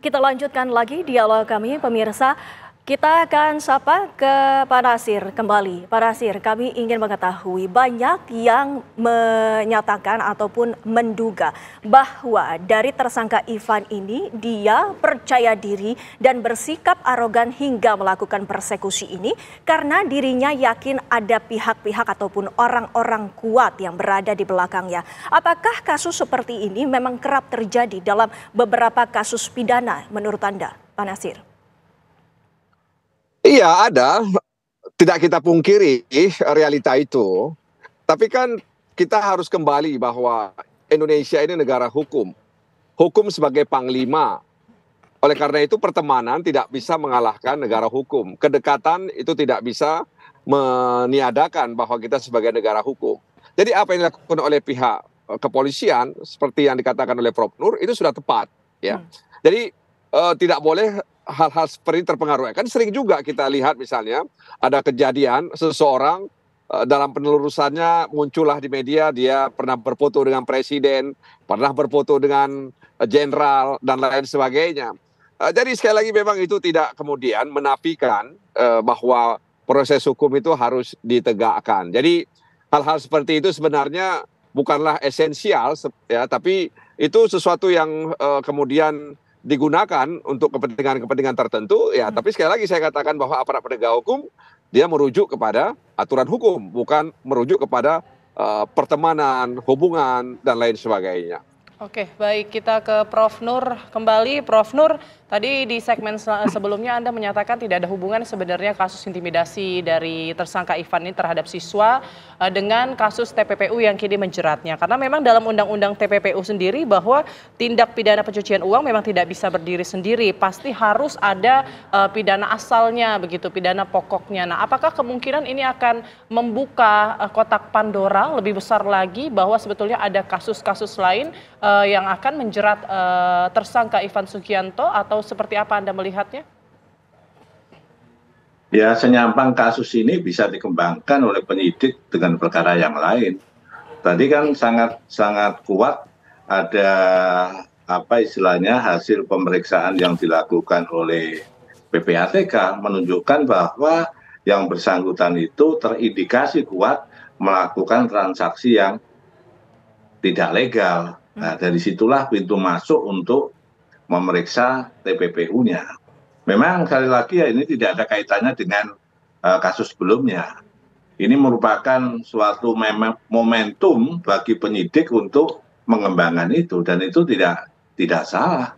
Kita lanjutkan lagi dialog kami, pemirsa. Kita akan sapa ke Pak Nasir kembali. Pak Nasir, kami ingin mengetahui banyak yang menyatakan ataupun menduga bahwa dari tersangka Ivan ini dia percaya diri dan bersikap arogan hingga melakukan persekusi ini karena dirinya yakin ada pihak-pihak ataupun orang-orang kuat yang berada di belakangnya. Apakah kasus seperti ini memang kerap terjadi dalam beberapa kasus pidana menurut Anda, Pak Nasir? Iya ada, tidak kita pungkiri realita itu. Tapi kan kita harus kembali bahwa Indonesia ini negara hukum. Hukum sebagai panglima. Oleh karena itu pertemanan tidak bisa mengalahkan negara hukum. Kedekatan itu tidak bisa meniadakan bahwa kita sebagai negara hukum. Jadi apa yang dilakukan oleh pihak kepolisian seperti yang dikatakan oleh Prof. Nur itu sudah tepat. Ya. Jadi tidak boleh hal-hal seperti ini terpengaruh. Kan sering juga kita lihat misalnya ada kejadian seseorang dalam penelusurannya muncullah di media dia pernah berfoto dengan presiden, pernah berfoto dengan jenderal dan lain sebagainya. Jadi sekali lagi memang itu tidak kemudian menafikan bahwa proses hukum itu harus ditegakkan. Jadi hal-hal seperti itu sebenarnya bukanlah esensial ya, tapi itu sesuatu yang kemudian digunakan untuk kepentingan-kepentingan tertentu ya, tapi sekali lagi saya katakan bahwa aparat penegak hukum dia merujuk kepada aturan hukum, bukan merujuk kepada pertemanan, hubungan dan lain sebagainya. Oke, baik, kita ke Prof. Nur kembali. Prof. Nur, tadi di segmen sebelumnya Anda menyatakan tidak ada hubungan sebenarnya kasus intimidasi dari tersangka Ivan ini terhadap siswa dengan kasus TPPU yang kini menjeratnya. Karena memang dalam Undang-Undang TPPU sendiri bahwa tindak pidana pencucian uang memang tidak bisa berdiri sendiri. Pasti harus ada pidana asalnya, begitu, pidana pokoknya. Nah, apakah kemungkinan ini akan membuka kotak Pandora lebih besar lagi bahwa sebetulnya ada kasus-kasus lain yang akan menjerat tersangka Ivan Sugianto, atau seperti apa Anda melihatnya? Ya, senyampang kasus ini bisa dikembangkan oleh penyidik dengan perkara yang lain. Tadi kan sangat kuat ada apa istilahnya hasil pemeriksaan yang dilakukan oleh PPATK menunjukkan bahwa yang bersangkutan itu terindikasi kuat melakukan transaksi yang tidak legal. Nah, dari situlah pintu masuk untuk memeriksa TPPU-nya. Memang sekali lagi ya ini tidak ada kaitannya dengan kasus sebelumnya. Ini merupakan suatu momentum bagi penyidik untuk mengembangkan itu, dan itu tidak salah.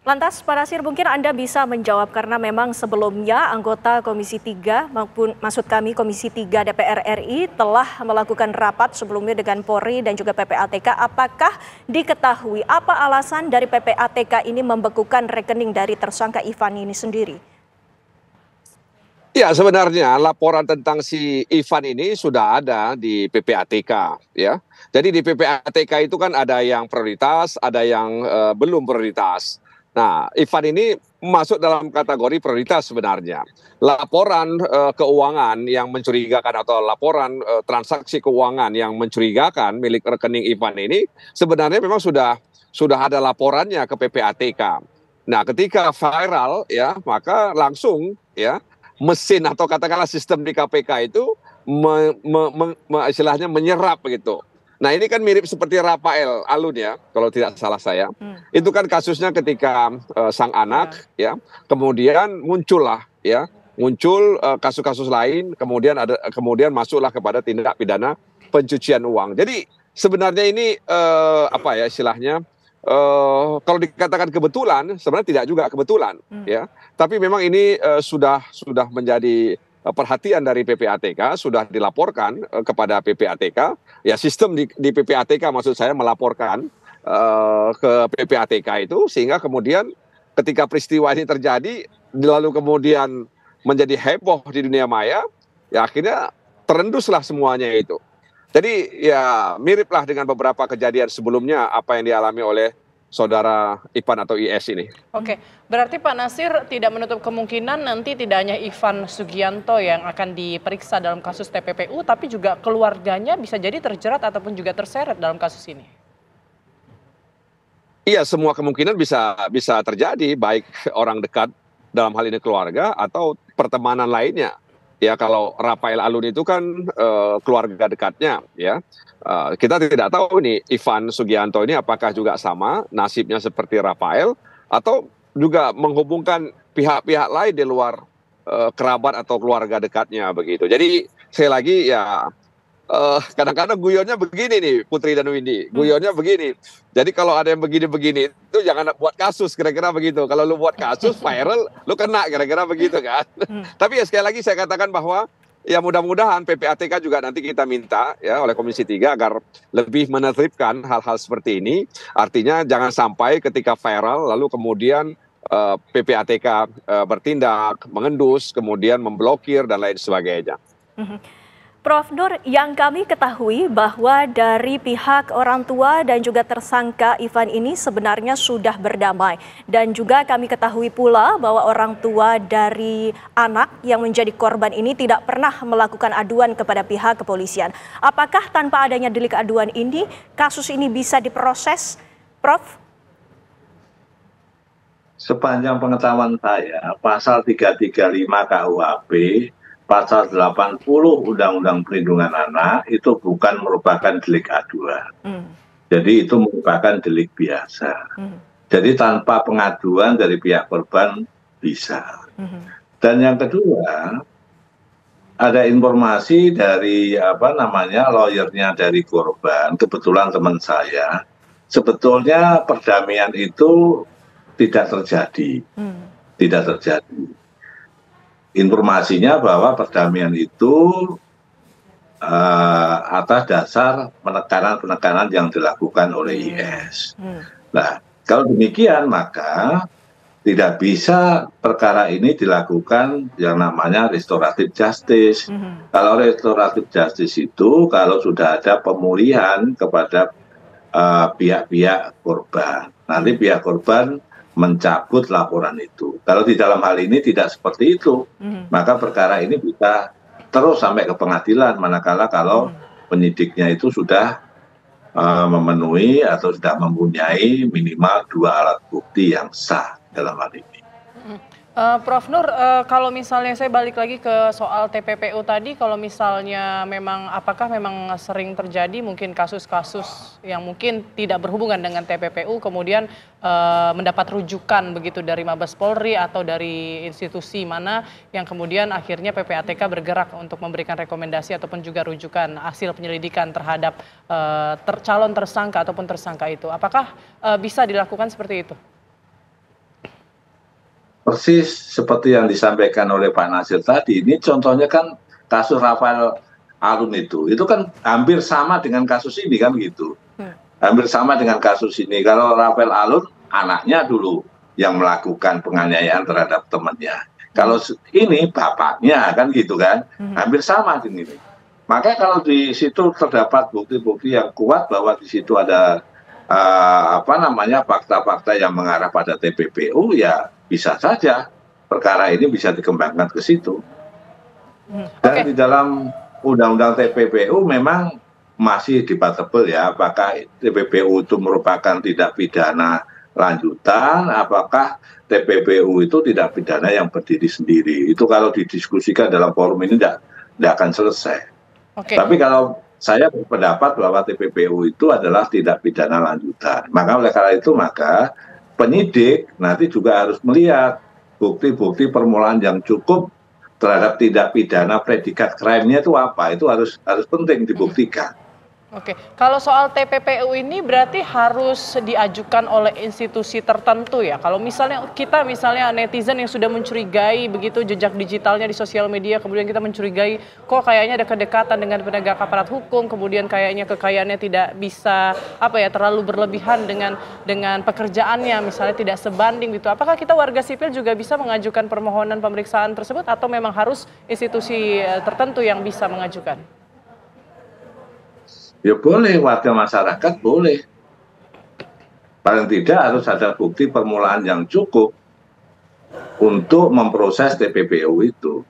Lantas Pak Nasir, mungkin Anda bisa menjawab karena memang sebelumnya anggota Komisi 3 maupun maksud kami Komisi 3 DPR RI telah melakukan rapat sebelumnya dengan Polri dan juga PPATK. Apakah diketahui apa alasan dari PPATK ini membekukan rekening dari tersangka Ivan ini sendiri? Ya, sebenarnya laporan tentang si Ivan ini sudah ada di PPATK ya. Jadi di PPATK itu kan ada yang prioritas, ada yang belum prioritas. Nah, Ivan ini masuk dalam kategori prioritas sebenarnya. Laporan keuangan yang mencurigakan atau laporan transaksi keuangan yang mencurigakan milik rekening Ivan ini sebenarnya memang sudah ada laporannya ke PPATK. Nah, ketika viral ya, maka langsung ya mesin atau katakanlah sistem di KPK itu istilahnya menyerap begitu. Nah, ini kan mirip seperti Rafael Alun ya, kalau tidak salah saya. Itu kan kasusnya ketika sang anak ya, kemudian muncullah ya, muncul kasus-kasus lain, kemudian masuklah kepada tindak pidana pencucian uang. Jadi sebenarnya ini apa ya istilahnya, kalau dikatakan kebetulan, sebenarnya tidak juga kebetulan ya. Tapi memang ini sudah menjadi perhatian dari PPATK, sudah dilaporkan kepada PPATK. Ya, sistem di PPATK maksud saya melaporkan ke PPATK itu, sehingga kemudian ketika peristiwa ini terjadi lalu kemudian menjadi heboh di dunia maya, ya akhirnya terenduslah semuanya itu. Jadi ya miriplah dengan beberapa kejadian sebelumnya apa yang dialami oleh saudara Ivan atau IS ini. Oke, berarti Pak Nasir tidak menutup kemungkinan nanti tidak hanya Ivan Sugianto yang akan diperiksa dalam kasus TPPU, tapi juga keluarganya bisa jadi terjerat ataupun juga terseret dalam kasus ini. Iya, semua kemungkinan bisa terjadi, baik orang dekat dalam hal ini keluarga atau pertemanan lainnya. Ya, kalau Rafael Alun itu kan keluarga dekatnya, ya. Kita tidak tahu nih Ivan Sugianto ini apakah juga sama nasibnya seperti Rafael atau juga menghubungkan pihak-pihak lain di luar kerabat atau keluarga dekatnya begitu. Jadi sekali lagi ya. Kadang-kadang guyonnya begini nih Putri dan Windy, guyonnya begini. Jadi kalau ada yang begini-begini itu jangan buat kasus, kira-kira begitu. Kalau lu buat kasus viral, lu kena, kira-kira begitu kan. Tapi ya sekali lagi saya katakan bahwa ya mudah-mudahan PPATK juga nanti kita minta ya oleh Komisi 3 agar lebih menertibkan hal-hal seperti ini. Artinya jangan sampai ketika viral lalu kemudian PPATK bertindak, mengendus, kemudian memblokir dan lain sebagainya. Prof. Nur, yang kami ketahui bahwa dari pihak orang tua dan juga tersangka Ivan ini sebenarnya sudah berdamai. Dan juga kami ketahui pula bahwa orang tua dari anak yang menjadi korban ini tidak pernah melakukan aduan kepada pihak kepolisian. Apakah tanpa adanya delik aduan ini, kasus ini bisa diproses, Prof? Sepanjang pengetahuan saya, pasal 335 KUHP, pasal 80 Undang-Undang Perlindungan Anak itu bukan merupakan delik aduan. Jadi itu merupakan delik biasa. Jadi tanpa pengaduan dari pihak korban bisa. Dan yang kedua, ada informasi dari lawyernya dari korban, kebetulan teman saya, sebetulnya perdamaian itu tidak terjadi. Tidak terjadi. Informasinya bahwa perdamaian itu atas dasar penekanan-penekanan yang dilakukan oleh IS. Nah, kalau demikian maka tidak bisa perkara ini dilakukan yang namanya restoratif justice. Kalau restoratif justice itu kalau sudah ada pemulihan kepada pihak-pihak korban. Nanti pihak korban mencabut laporan itu. Kalau di dalam hal ini tidak seperti itu, maka perkara ini bisa terus sampai ke pengadilan, manakala kalau penyidiknya itu sudah memenuhi atau sudah mempunyai minimal 2 alat bukti yang sah dalam hal ini. Prof. Nur, kalau misalnya saya balik lagi ke soal TPPU tadi, kalau misalnya memang apakah memang sering terjadi mungkin kasus-kasus yang mungkin tidak berhubungan dengan TPPU kemudian mendapat rujukan begitu dari Mabes Polri atau dari institusi mana yang kemudian akhirnya PPATK bergerak untuk memberikan rekomendasi ataupun juga rujukan hasil penyelidikan terhadap calon tersangka ataupun tersangka itu. Apakah bisa dilakukan seperti itu? Persis seperti yang disampaikan oleh Pak Nasir tadi, ini contohnya kan kasus Rafael Alun itu kan hampir sama dengan kasus ini kan gitu. Hampir sama dengan kasus ini. Kalau Rafael Alun anaknya dulu yang melakukan penganiayaan terhadap temannya. Kalau ini bapaknya kan gitu kan, hampir sama ini. Maka kalau di situ terdapat bukti-bukti yang kuat bahwa di situ ada fakta-fakta yang mengarah pada TPPU, ya bisa saja perkara ini bisa dikembangkan ke situ. Dan di dalam Undang-Undang TPPU memang masih debatable ya, apakah TPPU itu merupakan tindak pidana lanjutan, apakah TPPU itu tindak pidana yang berdiri sendiri. Itu kalau didiskusikan dalam forum ini tidak akan selesai. Tapi kalau saya berpendapat bahwa TPPU itu adalah tindak pidana lanjutan. Maka oleh karena itu maka penyidik nanti juga harus melihat bukti-bukti permulaan yang cukup terhadap tindak pidana predikat crime-nya itu apa. Itu harus penting dibuktikan. Oke, kalau soal TPPU ini berarti harus diajukan oleh institusi tertentu ya. Kalau misalnya netizen yang sudah mencurigai begitu jejak digitalnya di sosial media, kemudian kita mencurigai kok kayaknya ada kedekatan dengan penegak aparat hukum, kemudian kayaknya kekayaannya tidak bisa terlalu berlebihan dengan pekerjaannya, misalnya tidak sebanding gitu. Apakah kita warga sipil juga bisa mengajukan permohonan pemeriksaan tersebut atau memang harus institusi tertentu yang bisa mengajukan? Ya boleh, warga masyarakat boleh. Paling tidak harus ada bukti permulaan yang cukup untuk memproses TPPU itu.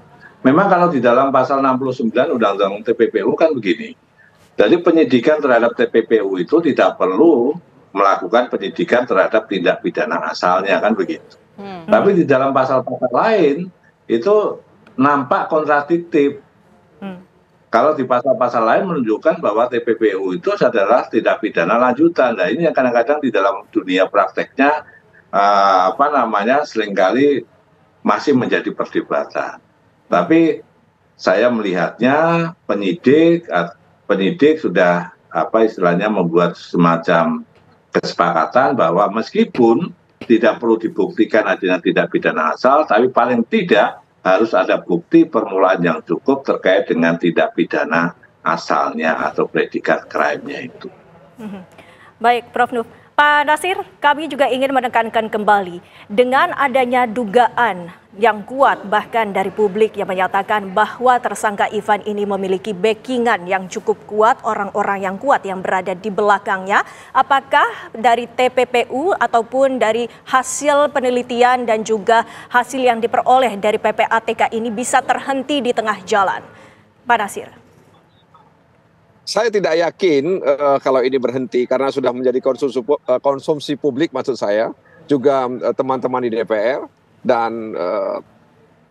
Memang kalau di dalam pasal 69 Undang-Undang TPPU kan begini. Jadi penyidikan terhadap TPPU itu tidak perlu melakukan penyidikan terhadap tindak pidana asalnya, kan begitu. Tapi di dalam pasal-pasal lain itu nampak kontradiktif. Kalau di pasal-pasal lain menunjukkan bahwa TPPU itu adalah tindak pidana lanjutan. Nah, ini yang kadang-kadang di dalam dunia prakteknya seringkali masih menjadi perdebatan. Tapi saya melihatnya penyidik sudah membuat semacam kesepakatan bahwa meskipun tidak perlu dibuktikan adanya tindak pidana asal, tapi paling tidak harus ada bukti permulaan yang cukup terkait dengan tindak pidana asalnya atau predikat crime-nya itu. Baik, Prof. Nur. Pak Nasir, kami juga ingin menekankan kembali dengan adanya dugaan yang kuat bahkan dari publik yang menyatakan bahwa tersangka Ivan ini memiliki backingan yang cukup kuat, orang-orang yang kuat yang berada di belakangnya. Apakah dari TPPU ataupun dari hasil penelitian dan juga hasil yang diperoleh dari PPATK ini bisa terhenti di tengah jalan? Pak Nasir. Saya tidak yakin kalau ini berhenti karena sudah menjadi konsumsi publik, maksud saya, juga teman-teman di DPR dan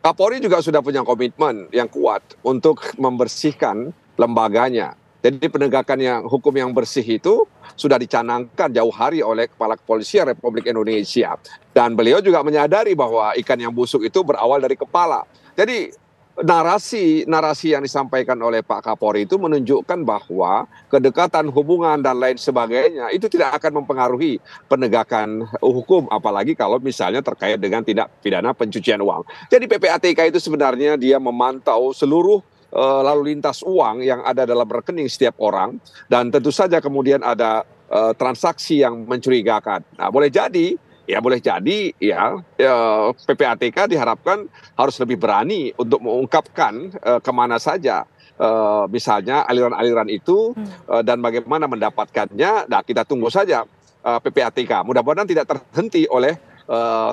Kapolri juga sudah punya komitmen yang kuat untuk membersihkan lembaganya. Jadi penegakan hukum yang bersih itu sudah dicanangkan jauh hari oleh Kepala Kepolisian Republik Indonesia. Dan beliau juga menyadari bahwa ikan yang busuk itu berawal dari kepala. Jadi narasi yang disampaikan oleh Pak Kapolri itu menunjukkan bahwa kedekatan hubungan dan lain sebagainya itu tidak akan mempengaruhi penegakan hukum, apalagi kalau misalnya terkait dengan tindak pidana pencucian uang. Jadi PPATK itu sebenarnya dia memantau seluruh lalu lintas uang yang ada dalam rekening setiap orang, dan tentu saja kemudian ada transaksi yang mencurigakan. Nah, boleh jadi PPATK diharapkan harus lebih berani untuk mengungkapkan kemana saja misalnya aliran-aliran itu dan bagaimana mendapatkannya. Nah, kita tunggu saja PPATK. Mudah-mudahan tidak terhenti oleh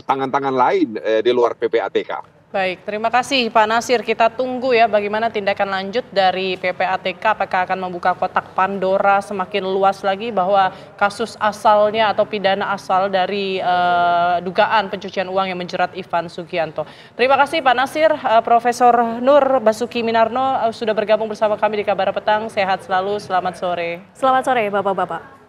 tangan-tangan lain di luar PPATK. Baik, terima kasih Pak Nasir. Kita tunggu ya bagaimana tindakan lanjut dari PPATK. Apakah akan membuka kotak Pandora semakin luas lagi bahwa kasus asalnya atau pidana asal dari dugaan pencucian uang yang menjerat Ivan Sugianto. Terima kasih Pak Nasir. Profesor Nur Basuki Minarno sudah bergabung bersama kami di Kabar Petang. Sehat selalu, selamat sore. Selamat sore Bapak-Bapak.